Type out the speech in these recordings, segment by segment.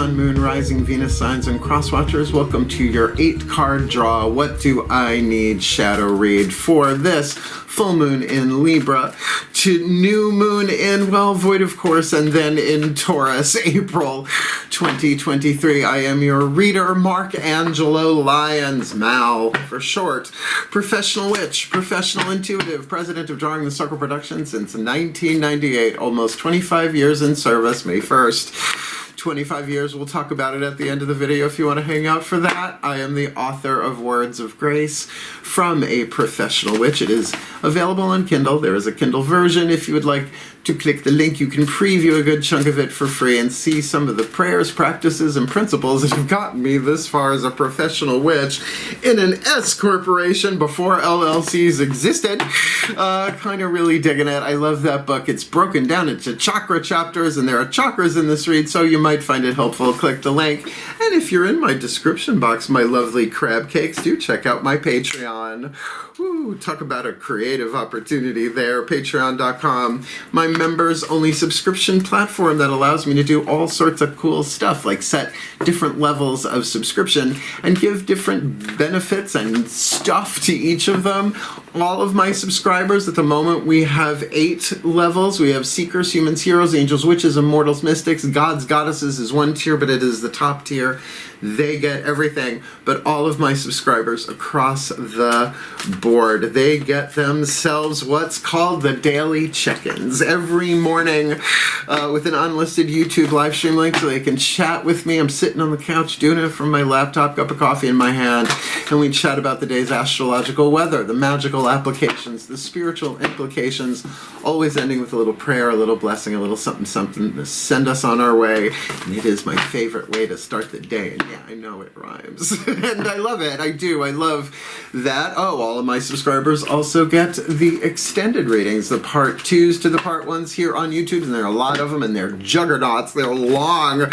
Sun, Moon, Rising, Venus signs, and cross watchers. Welcome to your 8-card draw. What do I need shadow read for this full moon in Libra to new moon in, well, Void of course, and then in Taurus, April 2023. I am your reader, Mark Angelo, Lyons, Mal for short. Professional witch, professional intuitive, president of Drawing the Circle Productions since 1998. Almost 25 years in service, May 1st. 25 years, we'll talk about it at the end of the video if you want to hang out for that. I am the author of Words of Grace from a Professional Witch. It is available on Kindle. There is a Kindle version. If you would like to click the link, you can preview a good chunk of it for free and see some of the prayers, practices, and principles that have gotten me this far as a professional witch in an S corporation before LLCs existed. Kind of really digging it. I love that book. It's broken down into chakra chapters, and there are chakras in this read, so you might find it helpful. Click the link. And if you're in my description box, my lovely crab cakes, do check out my Patreon. Ooh, talk about a creative opportunity there. Patreon.com. My members only subscription platform that allows me to do all sorts of cool stuff, like set different levels of subscription and give different benefits and stuff to each of them. All of my subscribers at the moment, we have 8 levels. We have Seekers, Humans, Heroes, Angels, Witches, Immortals, Mystics, Gods, Goddesses is one tier, but it is the top tier. They get everything, but all of my subscribers across the board, they get themselves what's called the daily check-ins every morning with an unlisted YouTube live stream link so they can chat with me. I'm sitting on the couch doing it from my laptop, cup of coffee in my hand, and we chat about the day's astrological weather, the magical applications, the spiritual implications, always ending with a little prayer, a little blessing, a little something, something to send us on our way. And it is my favorite way to start the day. And yeah, I know it rhymes. And I love it. I do. I love that. Oh, all of my subscribers also get the extended readings, the part 2s to the part 1s here on YouTube. And there are a lot of them, and they're juggernauts. They're long.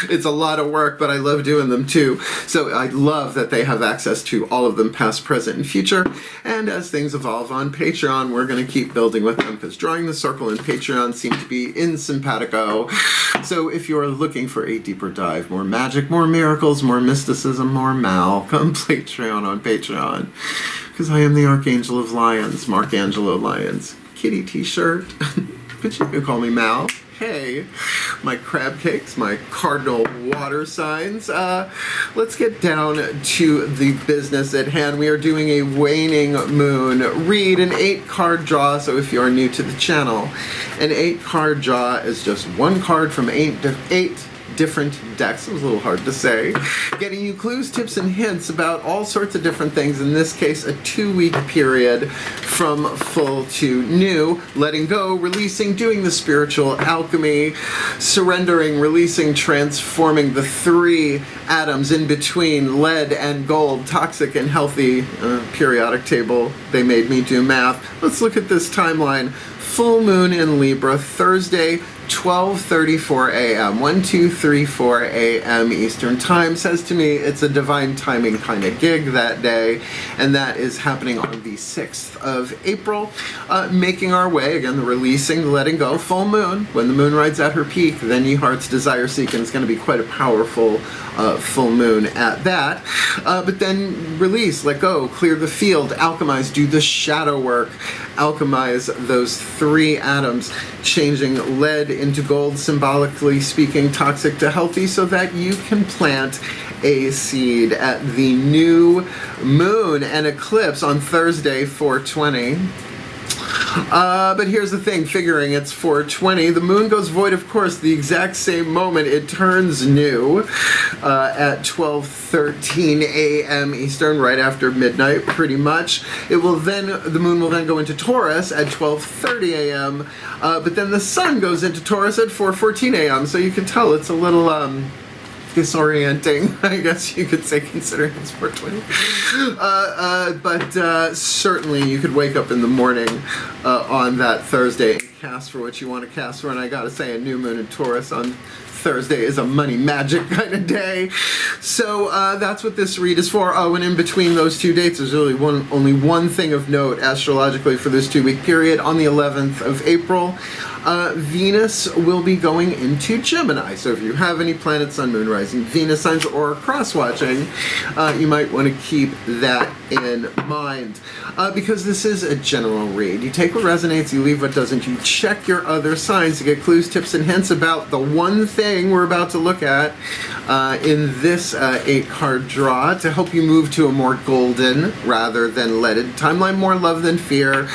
It's a lot of work, but I love doing them too. So I love that they have access to all of them, past, present, and future. And as things evolve on Patreon, we're going to keep building with them, because Drawing the Circle and Patreon seem to be in simpatico. So if you're looking for a deeper dive, more magic, more miracles, more mysticism, more Mal, come Patreon on Patreon. Because I am the Archangel of Lyons, Mark Angelo Lyons. Kitty t-shirt. But you can call me Mal. Hey, my crab cakes, my cardinal water signs. Let's get down to the business at hand. We are doing a waning moon read, an 8-card draw. So if you're new to the channel, an 8-card draw is just one card from 8 different decks. It was a little hard to say. Getting you clues, tips, and hints about all sorts of different things. In this case, a 2-week period from full to new. Letting go, releasing, doing the spiritual alchemy, surrendering, releasing, transforming the 3 atoms in between lead and gold, toxic and healthy. Periodic table. They made me do math. Let's look at this timeline. Full moon in Libra, Thursday, 12:34 a.m. 12:34 a.m. Eastern Time. Says to me it's a divine timing kind of gig that day, and that is happening on the 6th of April. Making our way, again, the releasing, the letting go, full moon. When the moon rides at her peak, then ye heart's desire seeking. It's going to be quite a powerful full moon at that. But then release, let go, clear the field, alchemize, do the shadow work, alchemize those 3 atoms, changing lead into gold, symbolically speaking, toxic to healthy, so that you can plant a seed at the new moon and eclipse on Thursday, 4/20. But here's the thing, figuring it's 4/20, the moon goes void, of course, the exact same moment it turns new at 12:13 a.m. Eastern, right after midnight, pretty much. The moon will then go into Taurus at 12:30 a.m., but then the sun goes into Taurus at 4:14 a.m., so you can tell it's a little, disorienting, I guess you could say, considering it's 4:20. But certainly you could wake up in the morning on that Thursday and cast for what you want to cast for, and I gotta say, a new moon in Taurus on Thursday is a money magic kind of day. So that's what this read is for. Oh, and in between those two dates, there's really only one thing of note astrologically for this 2-week period. On the 11th of April, Venus will be going into Gemini. So if you have any planet, sun, moon, rising, Venus signs or cross-watching, you might want to keep that in mind. Because this is a general read. You take what resonates, you leave what doesn't. You check your other signs to get clues, tips, and hints about the one thing we're about to look at in this 8-card draw to help you move to a more golden rather than leaded timeline, more love than fear,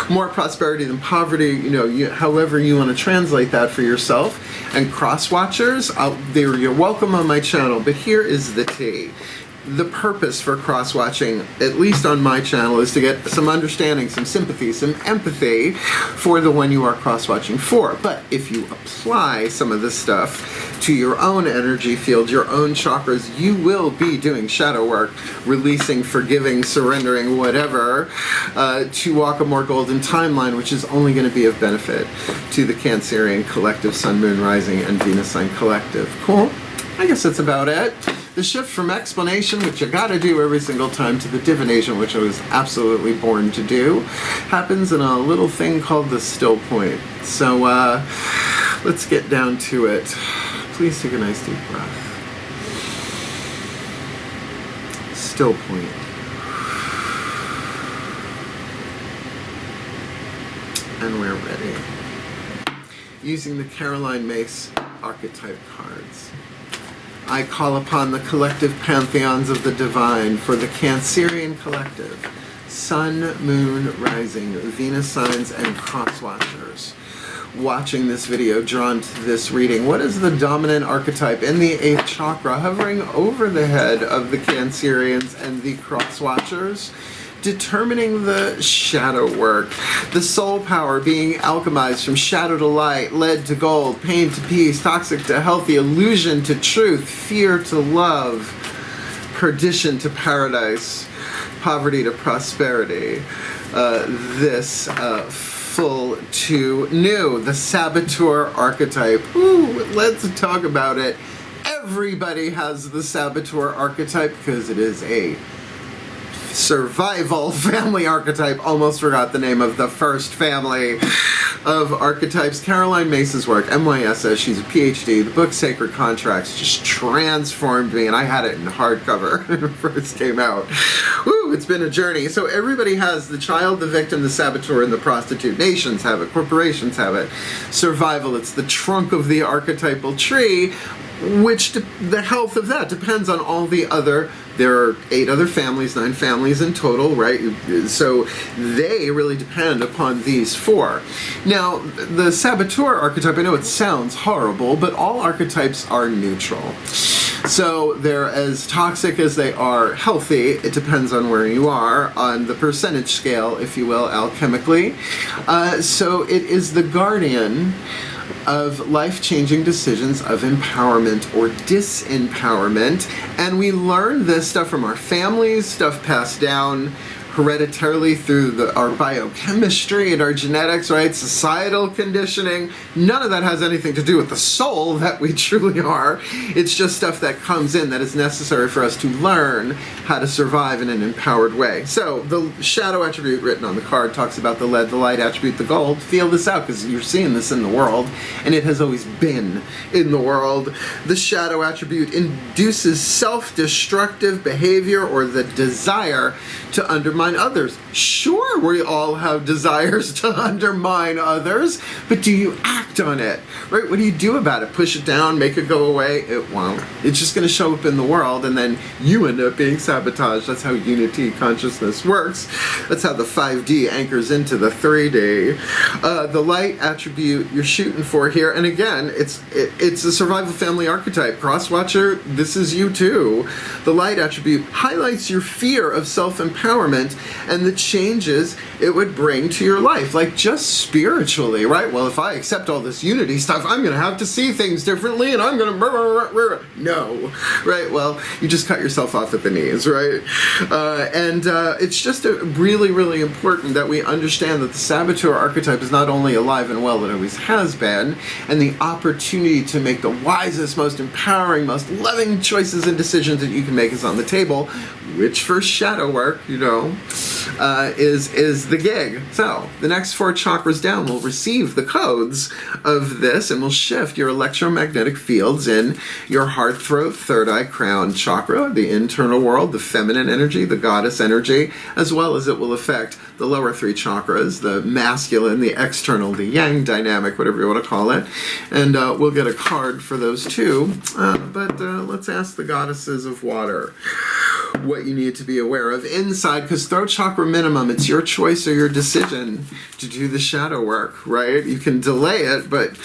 more prosperity than poverty, you know, however you want to translate that for yourself. And cross-watchers, you're welcome on my channel, but here is the tea. The purpose for cross-watching, at least on my channel, is to get some understanding, some sympathy, some empathy for the one you are cross-watching for. But if you apply some of this stuff to your own energy field, your own chakras, you will be doing shadow work, releasing, forgiving, surrendering, whatever, to walk a more golden timeline, which is only going to be of benefit to the Cancerian collective, Sun, Moon, Rising, and Venus sign collective. Cool? I guess that's about it. The shift from explanation, which you gotta do every single time, to the divination, which I was absolutely born to do, happens in a little thing called the still point. So let's get down to it. Please take a nice deep breath. Still point. And we're ready. Using the Caroline Mace archetype cards, I call upon the collective pantheons of the divine for the Cancerian collective, Sun, Moon, Rising, Venus signs, and cross-watchers. Watching this video, drawn to this reading, what is the dominant archetype in the 8th chakra hovering over the head of the Cancerians and the cross-watchers? Determining the shadow work, the soul power being alchemized from shadow to light, lead to gold, pain to peace, toxic to healthy, illusion to truth, fear to love, perdition to paradise, poverty to prosperity. This full to new, the Saboteur archetype. Ooh, let's talk about it. Everybody has the Saboteur archetype because it is a survival family archetype. Almost forgot the name of the first family of archetypes. Caroline Mace's work, MYSS, she's a PhD. The book Sacred Contracts just transformed me, and I had it in hardcover when it first came out. Woo, it's been a journey. So everybody has the child, the victim, the saboteur, and the prostitute. Nations have it, corporations have it. Survival, it's the trunk of the archetypal tree, which the health of that depends on all the other. There are 8 other families, 9 families in total, right? So they really depend upon these 4. Now, the Saboteur archetype, I know it sounds horrible, but all archetypes are neutral. So they're as toxic as they are healthy. It depends on where you are on the percentage scale, if you will, alchemically. So it is the guardian of life-changing decisions of empowerment or disempowerment, and we learn this stuff from our families, stuff passed down hereditarily through our biochemistry and our genetics, right? Societal conditioning. None of that has anything to do with the soul that we truly are. It's just stuff that comes in that is necessary for us to learn how to survive in an empowered way. So the shadow attribute written on the card talks about the lead, the light attribute, the gold. Feel this out because you're seeing this in the world, and it has always been in the world. The shadow attribute induces self-destructive behavior or the desire to undermine others. Sure, we all have desires to undermine others, but do you act on it? Right? What do you do about it? Push it down, make it go away? It won't. It's just going to show up in the world, and then you end up being sabotaged. That's how unity consciousness works. That's how the 5D anchors into the 3D. The light attribute you're shooting for here, and again, it's a survival family archetype. Crosswatcher, this is you too. The light attribute highlights your fear of self-empowerment and the changes it would bring to your life, like just spiritually, right? Well, if I accept all this unity stuff, I'm going to have to see things differently, and I'm going to... No, right? Well, you just cut yourself off at the knees, right? And it's just really, really important that we understand that the Saboteur archetype is not only alive and well, it always has been, and the opportunity to make the wisest, most empowering, most loving choices and decisions that you can make is on the table, which for shadow work, you know, is the gig. So the next 4 chakras down will receive the codes of this and will shift your electromagnetic fields in your heart, throat, third eye, crown chakra, the internal world, the feminine energy, the goddess energy, as well as it will affect the lower 3 chakras, the masculine, the external, the yang dynamic, whatever you want to call it. And we'll get a card for those too. But let's ask the goddesses of water what you need to be aware of inside, because throat chakra minimum, it's your choice or your decision to do the shadow work, right? You can delay it, but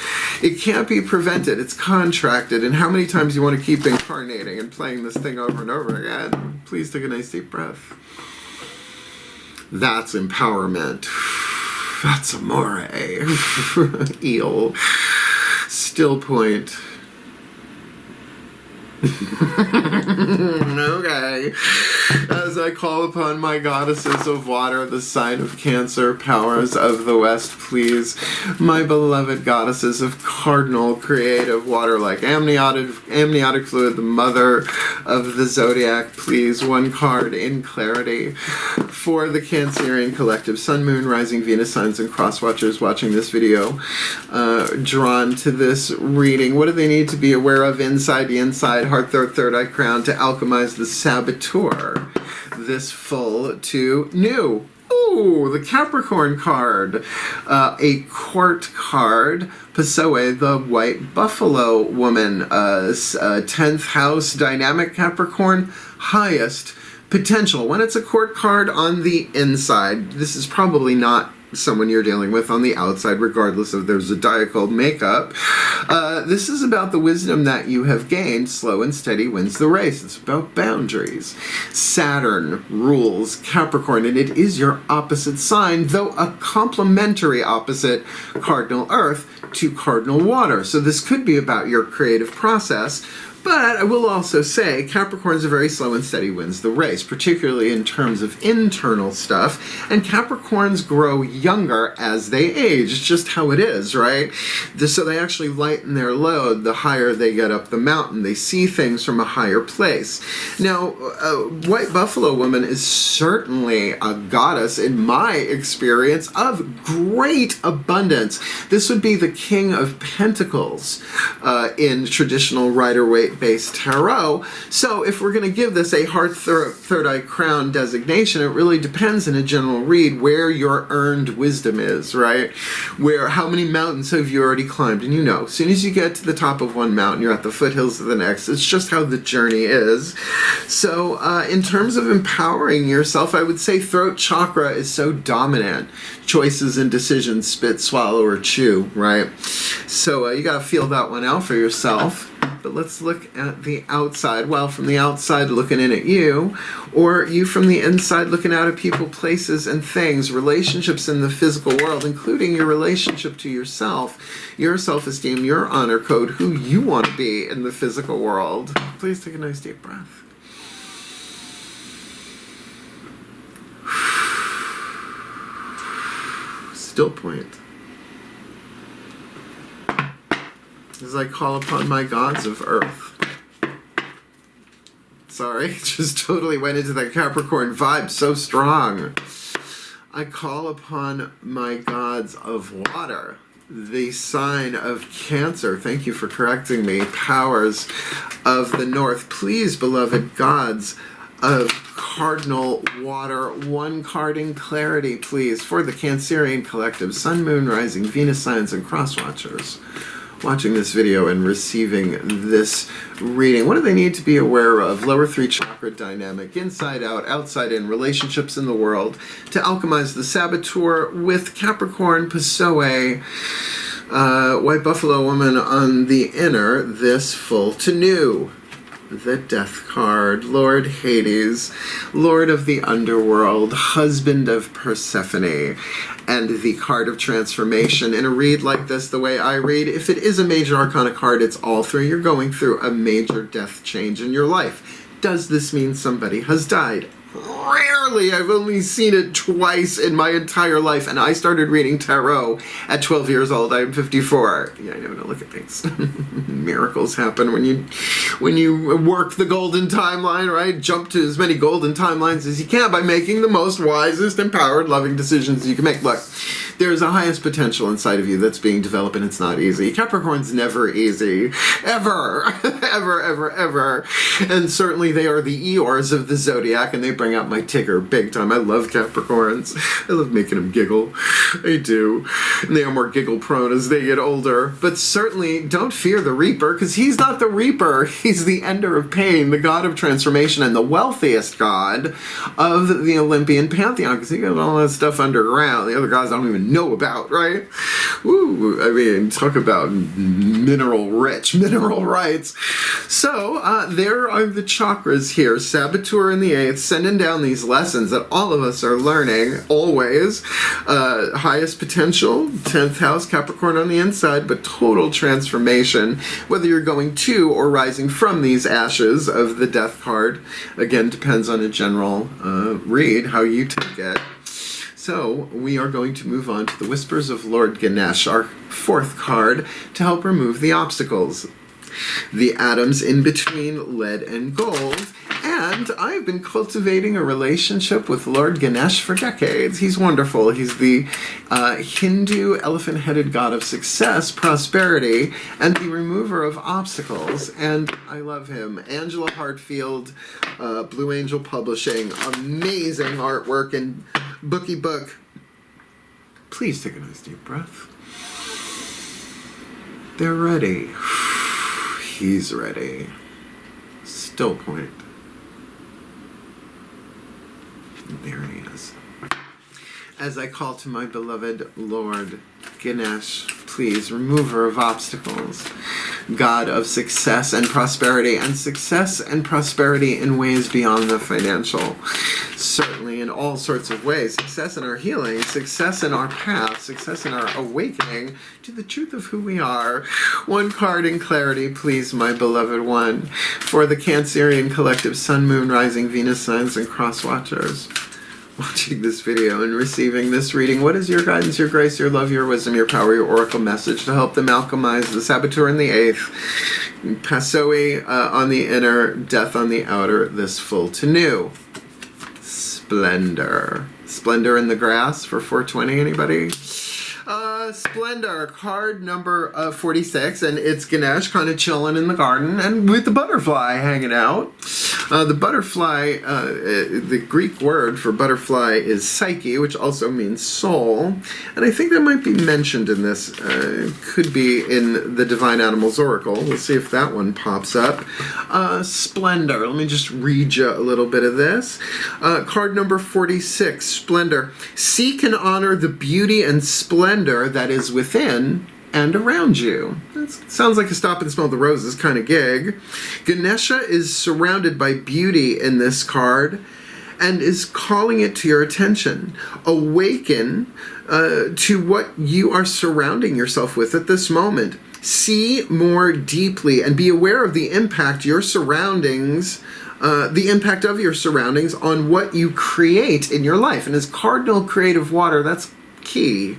it can't be prevented. It's contracted. And how many times you want to keep incarnating and playing this thing over and over again? Please take a nice deep breath. That's empowerment. That's amore. Eel. Still point. Okay. As I call upon my goddesses of water, the sign of Cancer, powers of the West, please, my beloved goddesses of cardinal creative water, like amniotic fluid, the mother of the zodiac, please, 1 card in clarity for the Cancerian collective, Sun, Moon, Rising, Venus signs, and cross watchers watching this video, drawn to this reading. What do they need to be aware of inside the inside, heart, third eye, crown, to alchemize the Saboteur this full to new? Ooh, the Capricorn card, a court card, Pessoa, the white buffalo woman, 10th house dynamic Capricorn, highest potential. When it's a court card on the inside, this is probably not someone you're dealing with on the outside, regardless of their zodiacal makeup. This is about the wisdom that you have gained. Slow and steady wins the race. It's about boundaries. Saturn rules Capricorn, and it is your opposite sign, though a complementary opposite, cardinal earth to cardinal water. So this could be about your creative process. But I will also say Capricorn's a very slow and steady wins the race, particularly in terms of internal stuff. And Capricorns grow younger as they age. It's just how it is, right? So they actually lighten their load the higher they get up the mountain. They see things from a higher place. Now, White Buffalo Woman is certainly a goddess, in my experience, of great abundance. This would be the King of Pentacles in traditional Rider-Waite based tarot. So if we're going to give this a heart, third eye, crown designation, it really depends in a general read where your earned wisdom is, right? How many mountains have you already climbed? And you know, as soon as you get to the top of one mountain, you're at the foothills of the next. It's just how the journey is. So in terms of empowering yourself, I would say throat chakra is so dominant. Choices and decisions, spit, swallow, or chew, right? So you got to feel that one out for yourself. But let's look at the outside. Well, from the outside looking in at you, or you from the inside looking out at people, places, and things, relationships in the physical world, including your relationship to yourself, your self-esteem, your honor code, who you want to be in the physical world. Please take a nice deep breath. Still point. As I call upon my gods of earth. Sorry, just totally went into that Capricorn vibe so strong. I call upon my gods of water, the sign of Cancer. Thank you for correcting me. Powers of the North. Please, beloved gods of cardinal water, 1 card in clarity, please, for the Cancerian collective, Sun, Moon, Rising, Venus signs, and cross watchers watching this video and receiving this reading. What do they need to be aware of? Lower 3 chakra dynamic, inside out, outside in, relationships in the world, to alchemize the Saboteur with Capricorn, Pessoa, White Buffalo Woman on the inner, this full to new. the Death card, Lord Hades, Lord of the Underworld, husband of Persephone, and the card of transformation. In a read like this, the way I read, if it is a major arcana card, it's all three. You're going through a major death change in your life. Does this mean somebody has died? Rarely. I've only seen it twice in my entire life, and I started reading tarot at 12 years old. I'm 54. Yeah, I know how to look at things. Miracles happen when you work the golden timeline, right? Jump to as many golden timelines as you can by making the most wisest, empowered, loving decisions you can make. Look, there's a highest potential inside of you that's being developed, and it's not easy. Capricorn's never easy. Ever. Ever, ever, ever. And certainly they are the Eeyores of the zodiac, and they bring out my Tigger big time. I love Capricorns. I love making them giggle. I do. And they are more giggle prone as they get older. But certainly don't fear the Reaper, because he's not the Reaper. He's the ender of pain, the god of transformation, and the wealthiest god of the Olympian pantheon, because he got all that stuff underground. The other gods I don't even know about, right? Woo! I mean, talk about mineral rich, mineral rights. So there are the chakras here. Saboteur in the 8th, sending down these lessons that all of us are learning always. Highest potential, 10th house, Capricorn on the inside, but total transformation, whether you're going to or rising from these ashes of the Death card. Again, depends on a general read, how you take it. So we are going to move on to the Whispers of Lord Ganesh, our 4th card, to help remove the obstacles. The atoms in between lead and gold. And I've been cultivating a relationship with Lord Ganesh for decades. He's wonderful. He's the Hindu elephant-headed god of success, prosperity, and the remover of obstacles. And I love him. Angelo Hartfield, Blue Angel Publishing, amazing artwork and booky book. Please take a nice deep breath. They're ready. He's ready. Still point. There he is. As I call to my beloved Lord Ganesh, please, remover of obstacles, God of success and prosperity in ways beyond the financial. Certainly in all sorts of ways. Success in our healing, success in our path, success in our awakening to the truth of who we are. One card in clarity, please, my beloved one, for the Cancerian collective Sun, Moon, Rising, Venus signs and cross watchers. Watching this video and receiving this reading, what is your guidance, your grace, your love, your wisdom, your power, your oracle message to help them alchemize the Saboteur in the 8th, Passoe on the inner, death on the outer, this full to new? Splendor. Splendor in the grass for 420, anybody? Splendor, card number 46, and it's Ganesh kind of chilling in the garden and with the butterfly hanging out. The butterfly, the Greek word for butterfly is psyche, which also means soul, and I think that might be mentioned in this. Could be in the Divine Animals Oracle. We'll see if that one pops up. Splendor. Let me just read you a little bit of this. Card number 46, Splendor. Seek and honor the beauty and splendor that is within and around you. That sounds like a stop and smell the roses kind of gig. Ganesha is surrounded by beauty in this card and is calling it to your attention. Awaken to what you are surrounding yourself with at this moment. See more deeply and be aware of the impact your surroundings the impact of your surroundings on what you create in your life. And as cardinal creative water, that's key.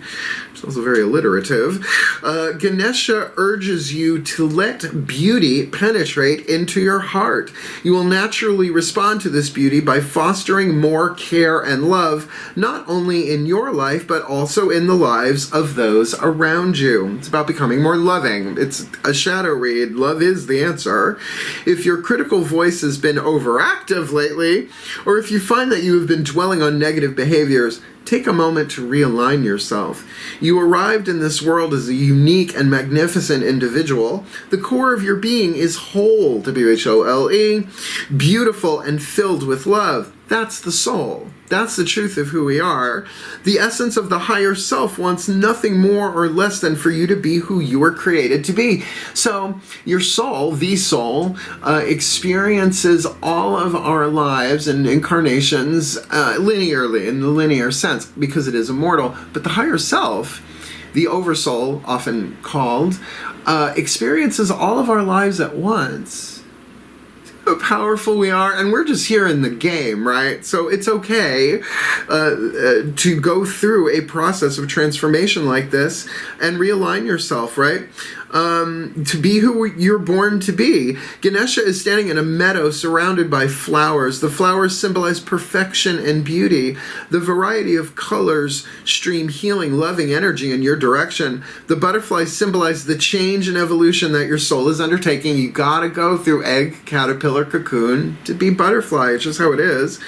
It's also very alliterative. Ganesha urges you to let beauty penetrate into your heart. You will naturally respond to this beauty by fostering more care and love, not only in your life, but also in the lives of those around you. It's about becoming more loving. It's a shadow read. Love is the answer. If your critical voice has been overactive lately, or if you find that you have been dwelling on negative behaviors, take a moment to realign yourself. You arrived in this world as a unique and magnificent individual. The core of your being is whole, W-H-O-L-E, beautiful and filled with love. That's the soul. That's the truth of who we are. The essence of the higher self wants nothing more or less than for you to be who you were created to be. So your soul, the soul, experiences all of our lives and incarnations linearly, in the linear sense, because it is immortal. But the higher self, the oversoul, often called, experiences all of our lives at once. How powerful we are, and we're just here in the game, right? So it's okay to go through a process of transformation like this and realign yourself, right? To be who you're born to be. Ganesha is standing in a meadow surrounded by flowers. The flowers symbolize perfection and beauty. The variety of colors stream healing, loving energy in your direction. The butterflies symbolize the change and evolution that your soul is undertaking. You gotta go through egg, caterpillar, cocoon to be butterfly. It's just how it is.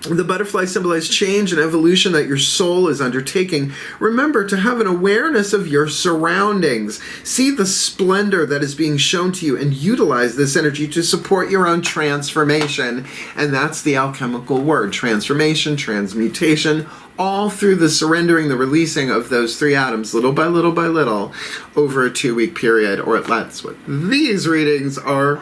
The butterfly symbolizes change and evolution that your soul is undertaking. Remember to have an awareness of your surroundings. See the splendor that is being shown to you and utilize this energy to support your own transformation. And that's the alchemical word, transformation, transmutation, all through the surrendering, the releasing of those three atoms, little by little by little, over a 2-week period, or that's what these readings are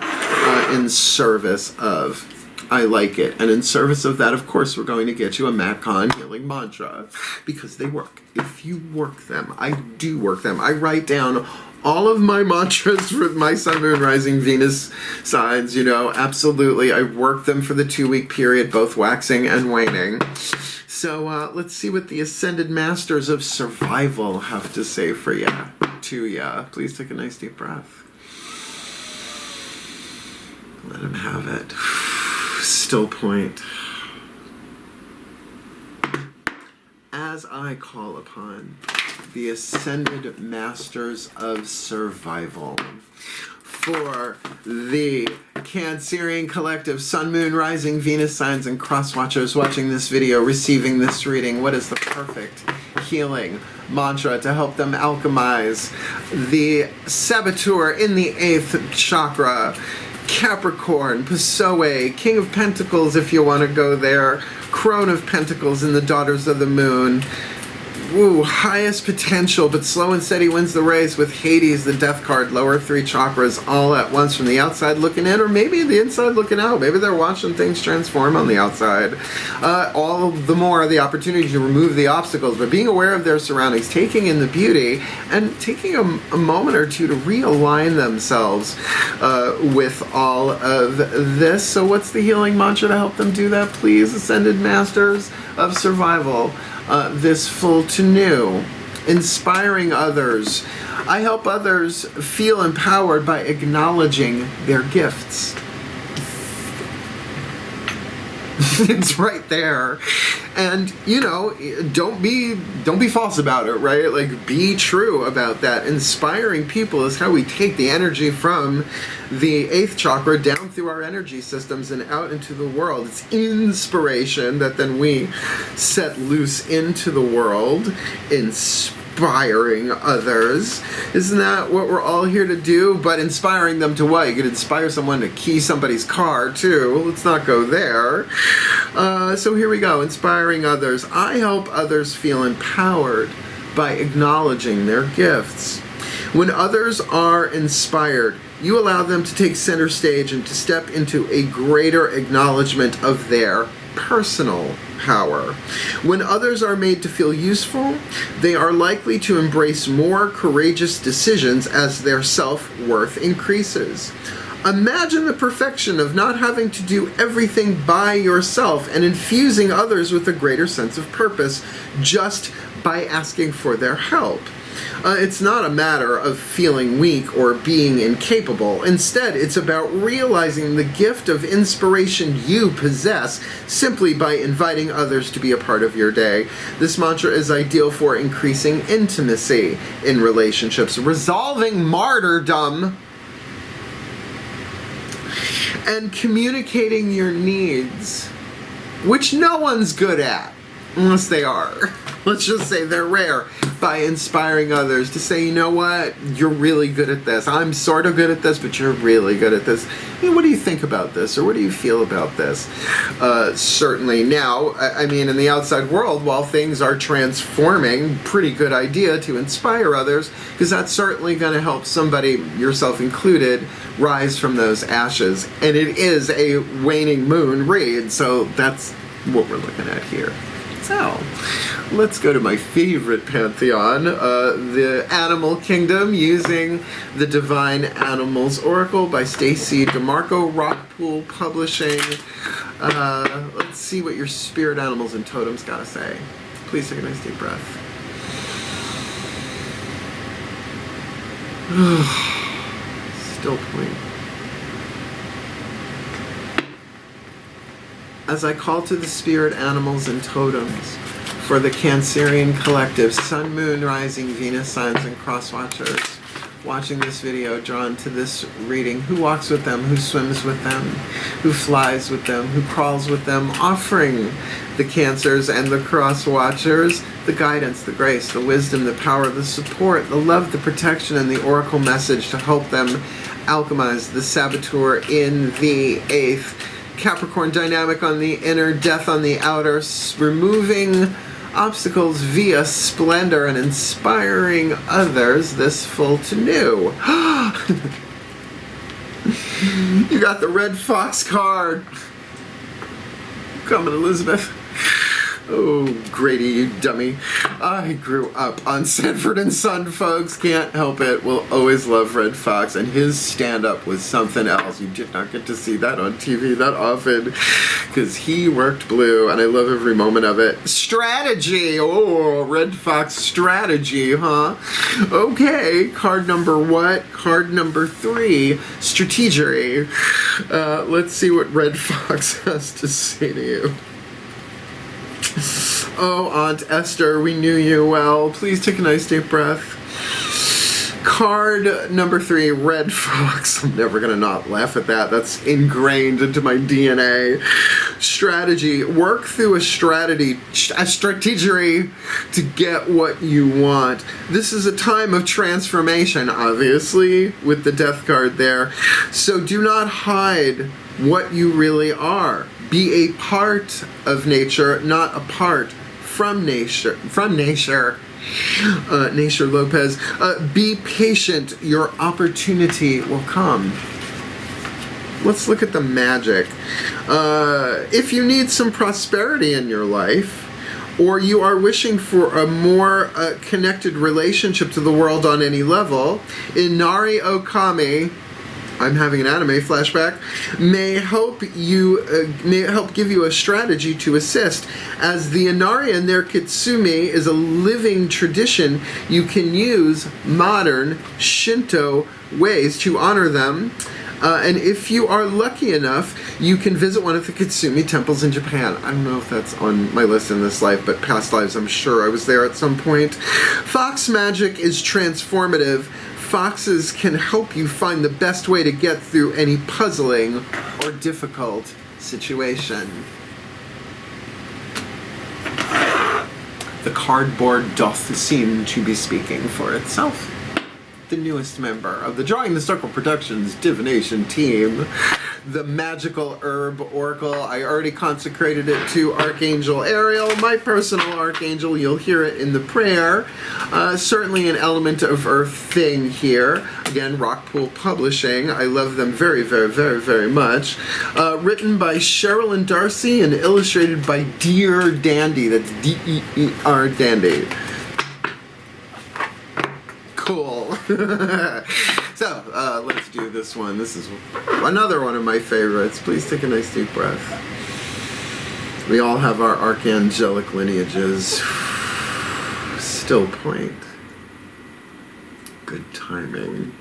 in service of. I like it. And in service of that, of course, we're going to get you a Macon healing mantra, because they work. If you work them, I do work them. I write down all of my mantras for my Sun, Moon, Rising, Venus signs, absolutely. I work them for the 2-week period, both waxing and waning. So let's see what the Ascended Masters of Survival have to say for ya, to ya. Please take a nice deep breath. Let them have it. Still point. As I call upon the Ascended Masters of Survival for the Cancerian Collective, Sun, Moon, Rising, Venus signs, and cross watchers watching this video, receiving this reading, what is the perfect healing mantra to help them alchemize the Saboteur in the 8th chakra, Capricorn, Pessoa, King of Pentacles if you want to go there, Crone of Pentacles in the Daughters of the Moon. Ooh, highest potential, but slow and steady wins the race with Hades, the death card, lower 3 chakras all at once from the outside looking in, or maybe the inside looking out. Maybe they're watching things transform on the outside. All the more the opportunity to remove the obstacles, but being aware of their surroundings, taking in the beauty, and taking a moment or two to realign themselves with all of this. So what's the healing mantra to help them do that, please? Ascended Masters of Survival. This full to new, inspiring others. I help others feel empowered by acknowledging their gifts. It's right there. And, don't be false about it, right? Like, be true about that. Inspiring people is how we take the energy from the 8th chakra down through our energy systems and out into the world. It's inspiration that then we set loose into the world, inspiring others. Isn't that what we're all here to do? But inspiring them to what? You could inspire someone to key somebody's car too. Let's not go there. So here we go, inspiring others. I help others feel empowered by acknowledging their gifts. When others are inspired, you allow them to take center stage and to step into a greater acknowledgement of their personal power. When others are made to feel useful, they are likely to embrace more courageous decisions as their self-worth increases. Imagine the perfection of not having to do everything by yourself and infusing others with a greater sense of purpose just by asking for their help. It's not a matter of feeling weak or being incapable. Instead, it's about realizing the gift of inspiration you possess simply by inviting others to be a part of your day. This mantra is ideal for increasing intimacy in relationships, resolving martyrdom, and communicating your needs, which no one's good at, unless they are. Let's just say they're rare. by inspiring others to say, you know what, you're really good at this. I'm sort of good at this, but you're really good at this. What do you think about this, or what do you feel about this? Certainly now, I mean, in the outside world, while things are transforming, pretty good idea to inspire others, because that's certainly going to help somebody, yourself included, rise from those ashes. And it is a waning moon read, so that's what we're looking at here. So, let's go to my favorite pantheon, the Animal Kingdom, using the Divine Animals Oracle by Stacy DeMarco, Rockpool Publishing. Let's see what your spirit animals and totems gotta say. Please take a nice deep breath. Still point. As I call to the spirit animals and totems for the Cancerian collective, Sun, Moon, Rising, Venus signs, and cross watchers watching this video, drawn to this reading, who walks with them, who swims with them, who flies with them, who crawls with them, offering the Cancers and the cross watchers the guidance, the grace, the wisdom, the power, the support, the love, the protection, and the oracle message to help them alchemize the Saboteur in the 8th. Capricorn dynamic on the inner, death on the outer, removing obstacles via splendor and inspiring others this full to new. You got the Red Fox card. Coming, Elizabeth. Oh, Grady, you dummy. I grew up on Sanford and Son, folks. Can't help it. Will always love Red Fox, and his stand-up was something else. You did not get to see that on TV that often, because he worked blue, and I love every moment of it. Strategy! Oh, Red Fox strategy, huh? Okay, card number what? Card number 3, strategery. Let's see what Red Fox has to say to you. Oh, Aunt Esther, we knew you well. Please take a nice deep breath. Card number 3, Red Fox. I'm never gonna not laugh at that. That's ingrained into my DNA. Strategy. Work through a strategery to get what you want. This is a time of transformation, obviously, with the Death card there. So do not hide what you really are. Be a part of nature, not apart from nature. Nature Lopez. Be patient. Your opportunity will come. Let's look at the magic. If you need some prosperity in your life, or you are wishing for a more connected relationship to the world on any level, Inari Okami, I'm having an anime flashback, may help give you a strategy to assist. As the Inari and their Kitsumi is a living tradition, you can use modern Shinto ways to honor them. And if you are lucky enough, you can visit one of the Kitsumi temples in Japan. I don't know if that's on my list in this life, but past lives, I'm sure I was there at some point. Fox magic is transformative. Foxes can help you find the best way to get through any puzzling or difficult situation. The cardboard doth seem to be speaking for itself. The newest member of the Drawing the Circle Productions divination team, the Magical Herb Oracle. I already consecrated it to Archangel Ariel, my personal archangel. You'll hear it in the prayer. Certainly an element of earth thing here. Again, Rockpool Publishing. I love them very, very, very, very much. Written by Sherilyn Darcy and illustrated by Dear Dandy. That's D-E-E-R Dandy. Cool. So, let's do this one. This is another one of my favorites. Please take a nice deep breath. We all have our archangelic lineages. Still point. Good timing.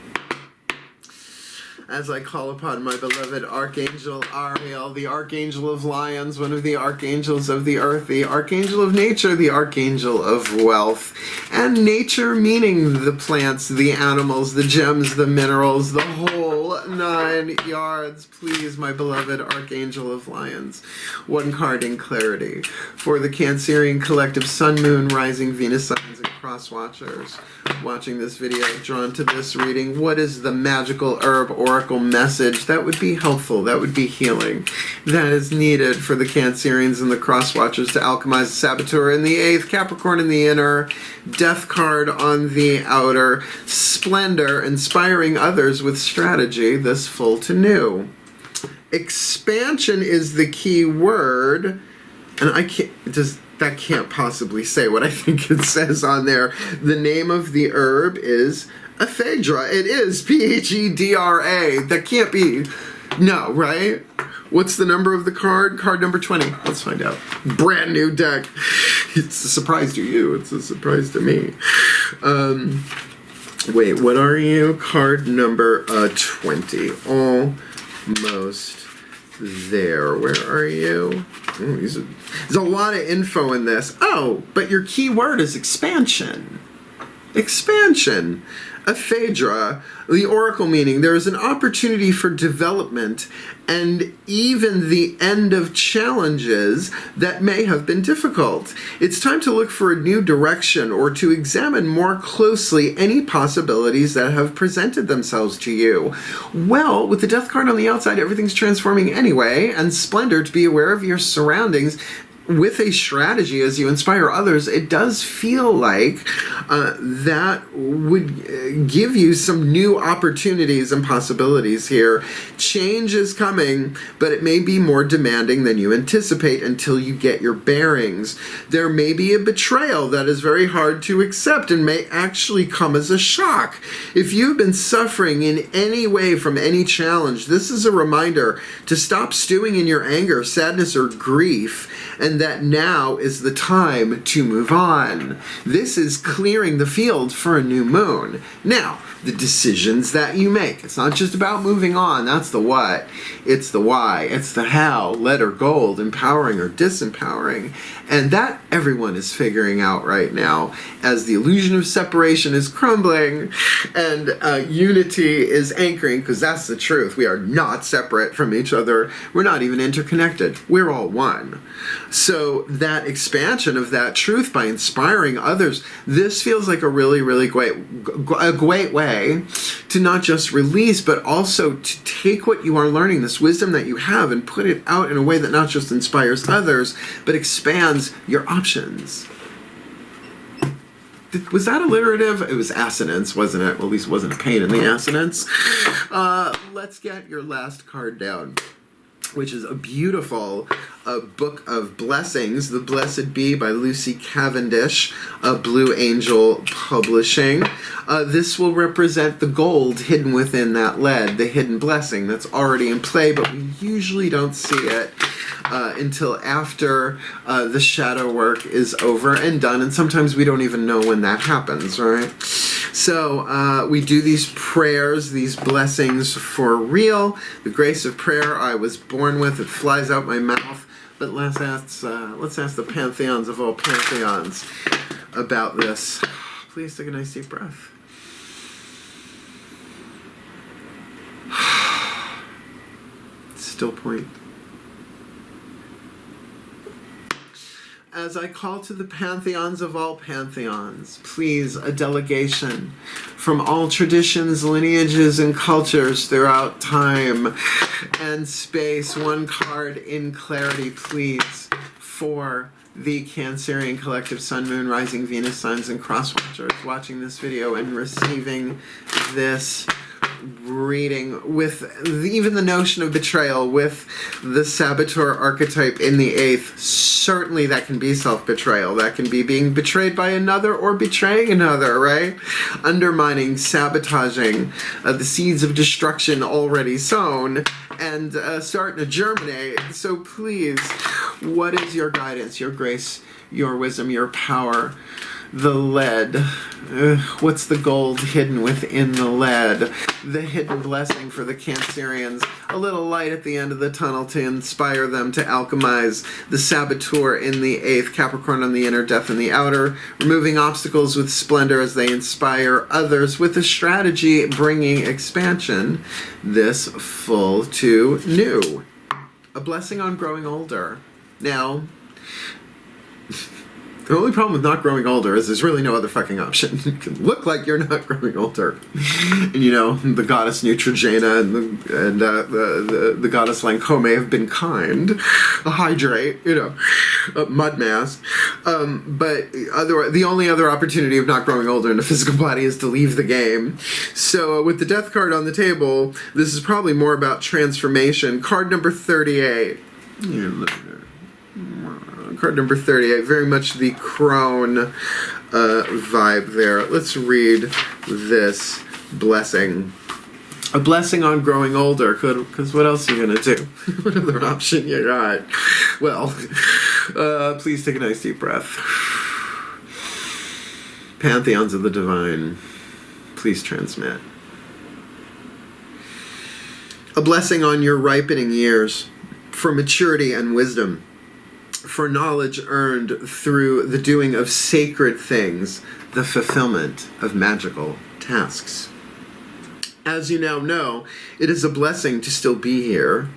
As I call upon my beloved Archangel Ariel, the Archangel of Lyons, one of the Archangels of the Earth, the Archangel of Nature, the Archangel of Wealth. And nature meaning the plants, the animals, the gems, the minerals, the whole full 9 yards. Please, my beloved Archangel of Lyons. 1 card in clarity. For the Cancerian collective Sun, Moon, Rising, Venus signs, and cross watchers watching this video, drawn to this reading, what is the magical herb oracle message that would be helpful, that would be healing, that is needed for the Cancerians and the cross watchers to alchemize the Saboteur in the 8th, Capricorn in the inner, Death card on the outer, Splendor, inspiring others with strategy, this full to new. Expansion is the key word, and I can't, that can't possibly say what I think it says on there. The name of the herb is ephedra. It is P-H-E-D-R-A. That can't be, no, right? What's the number of the card? Card number 20. Let's find out. Brand new deck. It's a surprise to you. It's a surprise to me. Wait, what are you? Card number 20. Almost there. Where are you? Oh, there's a lot of info in this. Oh, but your key word is expansion. Expansion. Ephedra, the oracle meaning, there is an opportunity for development and even the end of challenges that may have been difficult. It's time to look for a new direction or to examine more closely any possibilities that have presented themselves to you. Well, with the Death card on the outside, everything's transforming anyway, and Splendor, to be aware of your surroundings with a strategy as you inspire others, it does feel like that would give you some new opportunities and possibilities here. Change is coming, but it may be more demanding than you anticipate until you get your bearings. There may be a betrayal that is very hard to accept and may actually come as a shock. If you've been suffering in any way from any challenge, this is a reminder to stop stewing in your anger, sadness, or grief, and that now is the time to move on. This is clearing the field for a new moon. Now, the decisions that you make. It's not just about moving on. That's the what. It's the why. It's the how. Lead or gold. Empowering or disempowering. And that everyone is figuring out right now as the illusion of separation is crumbling and unity is anchoring, because that's the truth. We are not separate from each other. We're not even interconnected. We're all one. So that expansion of that truth by inspiring others, this feels like a really, really great way to not just release, but also to take what you are learning, this wisdom that you have, and put it out in a way that not just inspires others, but expands your options. Was that alliterative? It was assonance, wasn't it? Well, at least it wasn't a pain in the assonance. Let's get your last card down, which is a beautiful book of blessings, The Blessed Bee by Lucy Cavendish, Blue Angel Publishing. This will represent the gold hidden within that lead, the hidden blessing that's already in play, but we usually don't see it until after the shadow work is over and done, and sometimes we don't even know when that happens, right? So we do these prayers, these blessings for real. The grace of prayer I was born with, it flies out my mouth. But let's ask the pantheons of all pantheons about this. Please take a nice deep breath. Still point. As I call to the pantheons of all pantheons, please, a delegation from all traditions, lineages, and cultures throughout time and space. 1 card in clarity, please, for the Cancerian collective Sun, Moon, Rising, Venus signs, and cross watchers watching this video and receiving this reading, with even the notion of betrayal, with the Saboteur archetype in the 8th. Certainly that can be self-betrayal. That can be being betrayed by another or betraying another, right? Undermining, sabotaging the seeds of destruction already sown and starting to germinate. So please, what is your guidance, your grace, your wisdom, your power, the lead. What's the gold hidden within the lead? The hidden blessing for the Cancerians. A little light at the end of the tunnel to inspire them to alchemize. The Saboteur in the 8th, Capricorn on the inner, Death in the outer. Removing obstacles with splendor as they inspire others with a strategy bringing expansion. This full to new. A blessing on growing older. Now, the only problem with not growing older is there's really no other fucking option. You can look like you're not growing older. And you know, the goddess Neutrogena and the goddess Lancome have been kind. A hydrate, you know, mud mask. But the only other opportunity of not growing older in a physical body is to leave the game. So with the death card on the table, this is probably more about transformation. Card number 38. Card number 38, very much the crone vibe there. Let's read this blessing. A blessing on growing older, because what else are you going to do? What other option you got? Well, please take a nice deep breath. Pantheons of the divine, please transmit. A blessing on your ripening years for maturity and wisdom, for knowledge earned through the doing of sacred things, the fulfillment of magical tasks. As you now know, it is a blessing to still be here.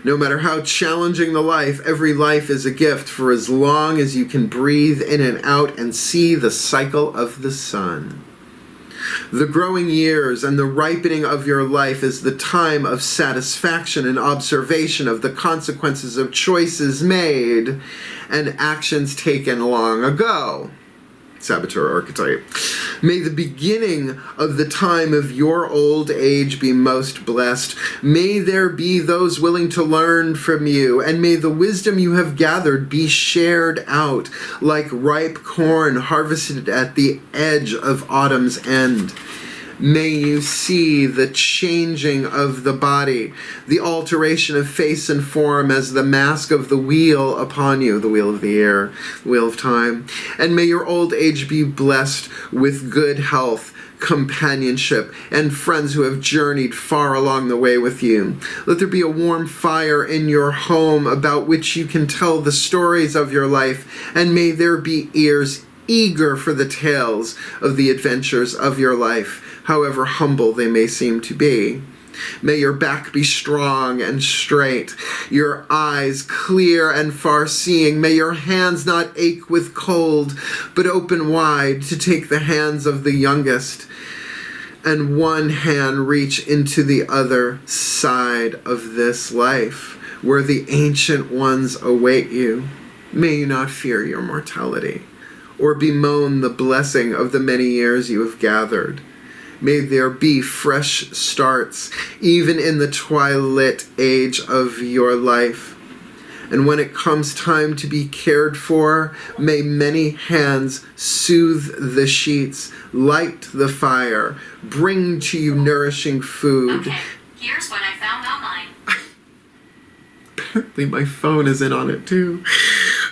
No matter how challenging the life, every life is a gift for as long as you can breathe in and out and see the cycle of the sun. The growing years and the ripening of your life is the time of satisfaction and observation of the consequences of choices made and actions taken long ago. Saboteur archetype. May the beginning of the time of your old age be most blessed. May there be those willing to learn from you, and may the wisdom you have gathered be shared out like ripe corn harvested at the edge of autumn's end. May you see the changing of the body, the alteration of face and form as the mask of the wheel upon you, the wheel of the air, the wheel of time. And may your old age be blessed with good health, companionship, and friends who have journeyed far along the way with you. Let there be a warm fire in your home about which you can tell the stories of your life, and may there be ears eager for the tales of the adventures of your life, however humble they may seem to be. May your back be strong and straight, your eyes clear and far-seeing. May your hands not ache with cold, but open wide to take the hands of the youngest, and one hand reach into the other side of this life, where the ancient ones await you. May you not fear your mortality, or bemoan the blessing of the many years you have gathered. May there be fresh starts, even in the twilight age of your life. And when it comes time to be cared for, may many hands soothe the sheets, light the fire, bring to you nourishing food. Okay, here's what I found online. Apparently my phone is in on it too.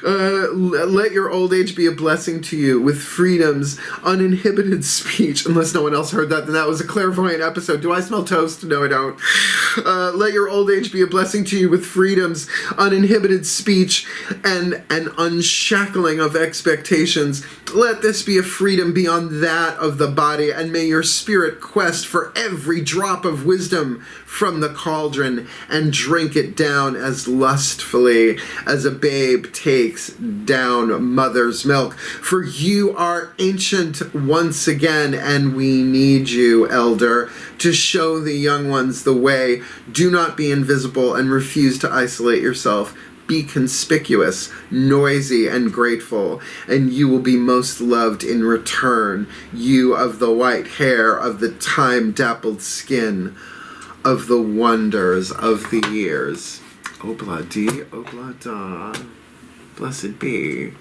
Let your old age be a blessing to you with freedom's uninhibited speech. Unless no one else heard that, then that was a clairvoyant episode. Do I smell toast? No, I don't. Let your old age be a blessing to you with freedom's uninhibited speech and an unshackling of expectations. Let this be a freedom beyond that of the body, and may your spirit quest for every drop of wisdom from the cauldron and drink it down as lustfully as a babe takes down mother's milk. For you are ancient once again, and we need you, elder, to show the young ones the way. Do not be invisible and refuse to isolate yourself. Be conspicuous, noisy, and grateful, and you will be most loved in return, you of the white hair, of the time-dappled skin, of the wonders of the years. Obla-di, obla-da, blessed be,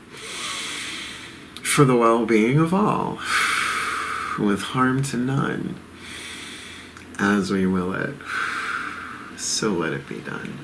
for the well-being of all, with harm to none, as we will it, so let it be done.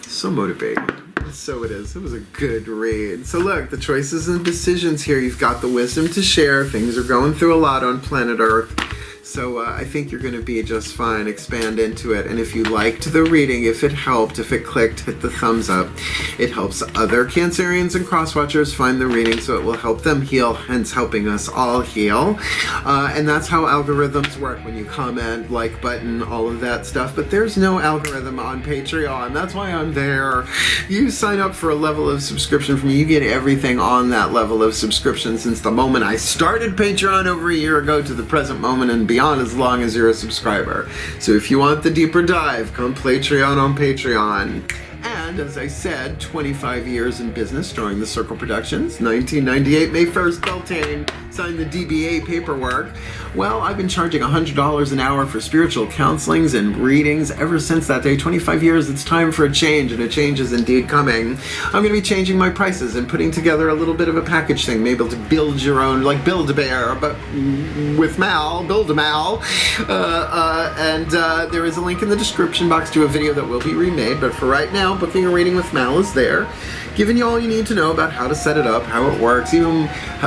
So motivated. So it is. It was a good read. So look, the choices and decisions here. You've got the wisdom to share. Things are going through a lot on planet Earth. So I think you're going to be just fine. Expand into it. And if you liked the reading, if it helped, if it clicked, hit the thumbs up. It helps other Cancerians and Crosswatchers find the reading, so it will help them heal, hence helping us all heal. And that's how algorithms work. When you comment, like button, all of that stuff. But there's no algorithm on Patreon. That's why I'm there. You sign up for a level of subscription from me. You get everything on that level of subscription since the moment I started Patreon over a year ago to the present moment and beyond, as long as you're a subscriber. So if you want the deeper dive, come Patreon on Patreon. And as I said, 25 years in business, drawing the Circle Productions, 1998, May 1st, Beltane, signed the DBA paperwork. Well, I've been charging $100 an hour for spiritual counselings and readings ever since that day. 25 years, it's time for a change, and a change is indeed coming. I'm going to be changing my prices and putting together a little bit of a package thing, maybe to build your own, like Build-A-Bear, but with Mal, Build-A-Mal. And there is a link in the description box to a video that will be remade, but for right now, booking a reading with Mal is there, giving you all you need to know about how to set it up, how it works, even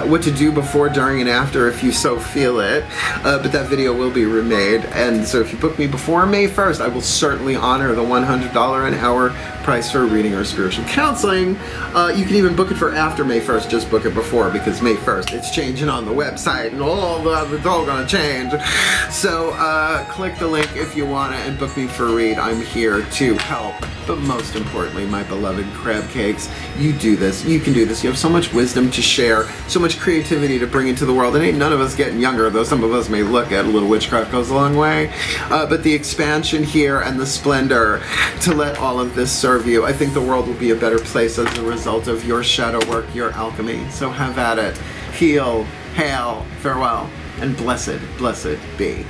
what to do before, during, and after if you so feel it. But that video will be remade, and so if you book me before May 1st, I will certainly honor the $100 an hour price for a reading or spiritual counseling. You can even book it for after May 1st, just book it before, because May 1st, it's changing on the website, and it's all gonna change. So click the link if you want it and book me for a read. I'm here to help. But most importantly, my beloved crab cakes, you do this. You can do this. You have so much wisdom to share, so much creativity to bring into the world. And ain't none of us getting younger, though some of us may look at a little witchcraft goes a long way. But the expansion here and the splendor to let all of this serve you. I think the world will be a better place as a result of your shadow work, your alchemy. So have at it. Heal, hail, farewell, and blessed, blessed be.